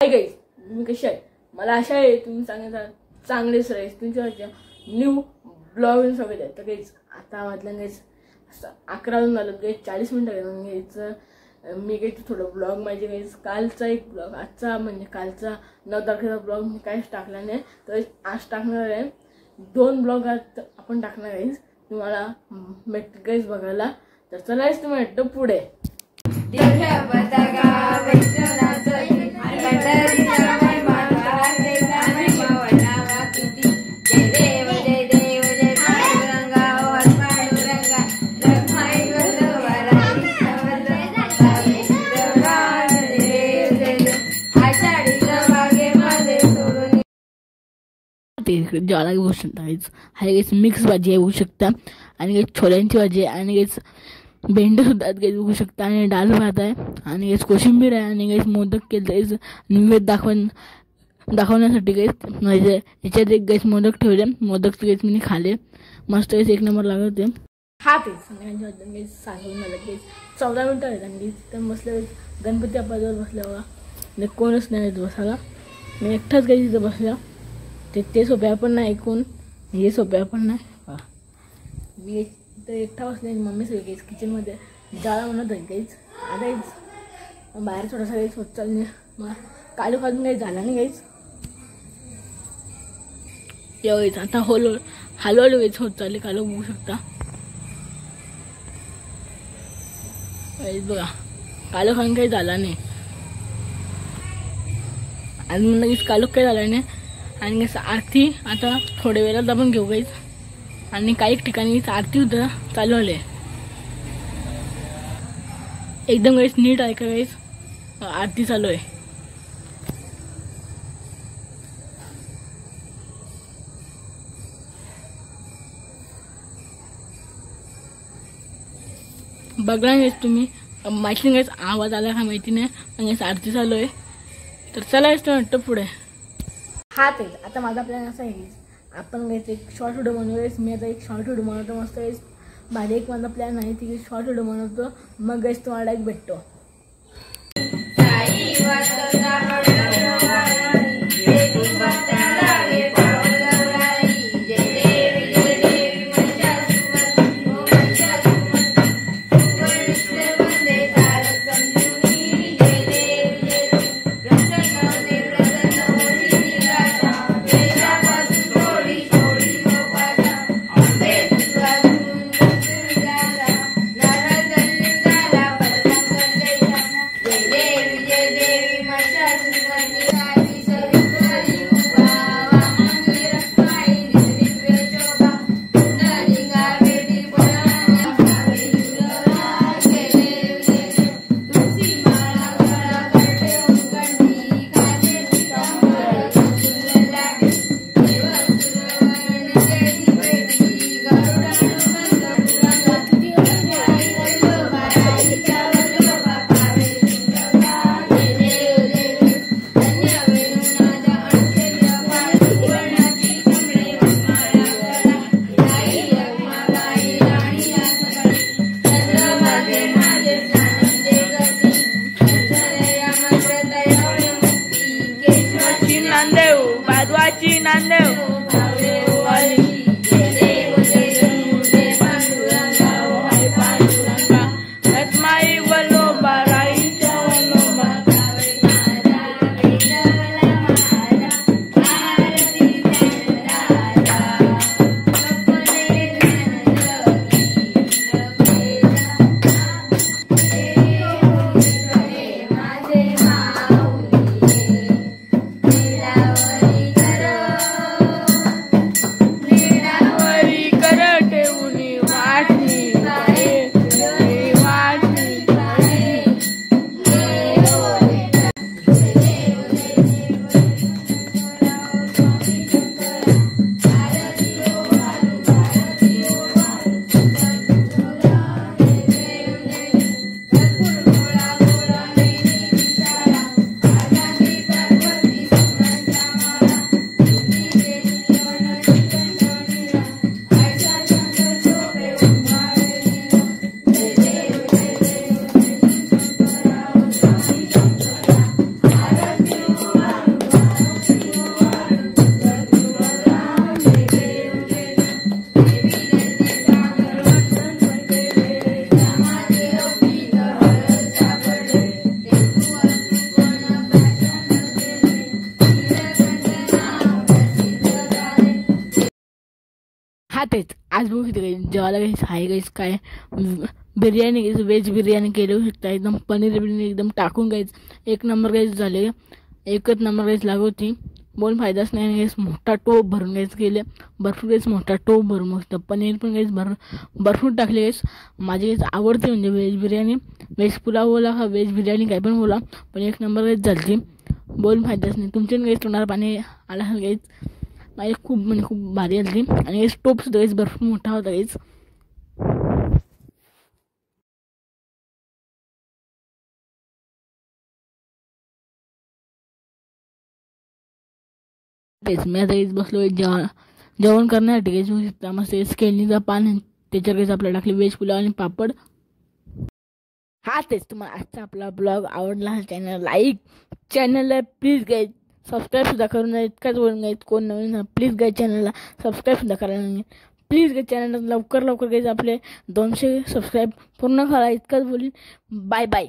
Hi guys, मी कशी आहे? मला आशा आहे तुम्ही चांगलेच राहील. तुमच्या न्यू ब्लॉग स्वागत आहे. तर गाईज आता वाजलं गाईज 11 वाजून झालं गाईज, 40 मिनिटं घेऊन घ्यायचं. मी गाईज थोडं ब्लॉग माझे गाईज कालचा एक ब्लॉग, आजचा म्हणजे कालचा 9 तारखेचा ब्लॉग मी काहीच टाकला नाही. तर आज टाकणार आहे 2 ब्लॉग आज आपण टाकणार गाईज. तुम्हाला गाईज बघायला. तर चला तुम्ही भेटतो पुढे. ज्वाला घेऊ शकता हाय मिक्स भाजी येऊ शकता आणि छोल्यांची भाजी आहे आणि भेंडे सुद्धा घेऊ शकता आणि डाळ भात आहे आणि कोशिंबीर आहे आणि मोदक केले नैवेद्य दाखवण्यासाठी म्हणजे याच्यात एक मोदक ठेवले. मोदक मी खाले, मस्त एक नंबर लागत होते. हा तेच संध्याकाळची सांगून मला 14 मिनिटं आहेत आणि तिथं बसले गणपती बाप्पाजवळ बसल्या बघा. कोणच नाही बसायला, मी एकटाच काही तिथं बसल्या. ते सोप्या पण नाही ऐकून, हे सोप्या पण नाही. मी तर एकटा बसले. मम्मी सगळी किचनमध्ये जाळा म्हणत आहे काहीच. आता बाहेर थोडासा काही होत चालले. मग कालू खाजून काही झाला नाही काहीच. तेव्हाच आता हळूहळू काहीच होत चालले. कालू बघू शकता बघा, कालू खाऊन काही झाला नाही आणि लगेच कालू काही झाला नाही. आणि आरती आता थोड्या वेळात आपण घेऊ गाईच. आणि काही ठिकाणी आरती सुद्धा चालू आले. एकदम गाईच नीट ऐका गाईच, आरती चालू आहे. बघा गाईच तुम्ही, माहिती गाईच आवाज आला का माहिती नाही. आणि आरती चालू आहे. तर चला वाटतं पुढे. हा तेच आता माझा प्लॅन असा आहे, आपण एक शॉर्ट व्हिडिओ बनवूया. मी आता एक शॉर्ट व्हिडिओ बनवतो मस्त माझा एक माझा प्लॅन आहे की शॉर्ट व्हिडिओ बनवतो. मग गाईस तुम्हाला एक भेटतो. नांदेव नांदेव तेच आज बघू शकता गाईज जेवायला गाईज आहे गाईज काय बिर्याणी गाईज व्हेज बिर्याणी केली शकता एकदम पनीर बिर्याणी एकदम टाकून गाईज एक नंबर गाईज झाले एकच नंबर गाईज लागू होती बोल फायदाच नाही गाईज मोठा टोप भरून गाईज केले भरपूर गाईज मोठा टोप भरून मस्त पनीर पण गाईज भरपूर टाकले गाईज माझी गाईज आवडते म्हणजे व्हेज बिर्याणी व्हेज पुलाव बोला का व्हेज बिर्याणी काय पण बोला पण एक नंबर गाईज झाली बोल फायदाच नाही तुमच्या गाईज तोंडाला पाणी आला गाईज माझी खूप म्हणजे खूप भारी आली आणि गाईज टोपसुद्धा गाईज भरपूर मोठा होता गाईज तेच मी आता इथं बसलो जेवण करण्यासाठी गाईज होऊ शकता मस्त केळणीचा पान त्याच्यावर गाईज आपल्याला टाकले व्हेज पुलाव आणि पापड हा तेच तुम्हाला आजचा आपला ब्लॉग आवडला हा चॅनलला प्लीज गाईज सबस्क्राईब सुद्धा करून द्या इतकाच बोलून गाईज कोण नवीन प्लीज गाईज चॅनलला सबस्क्राईब सुद्धा करायला प्लीज गाईज चॅनलला लवकर गाईज आपले 200 सबस्क्राईब पूर्ण करा इतकाच बोलीन बाय बाय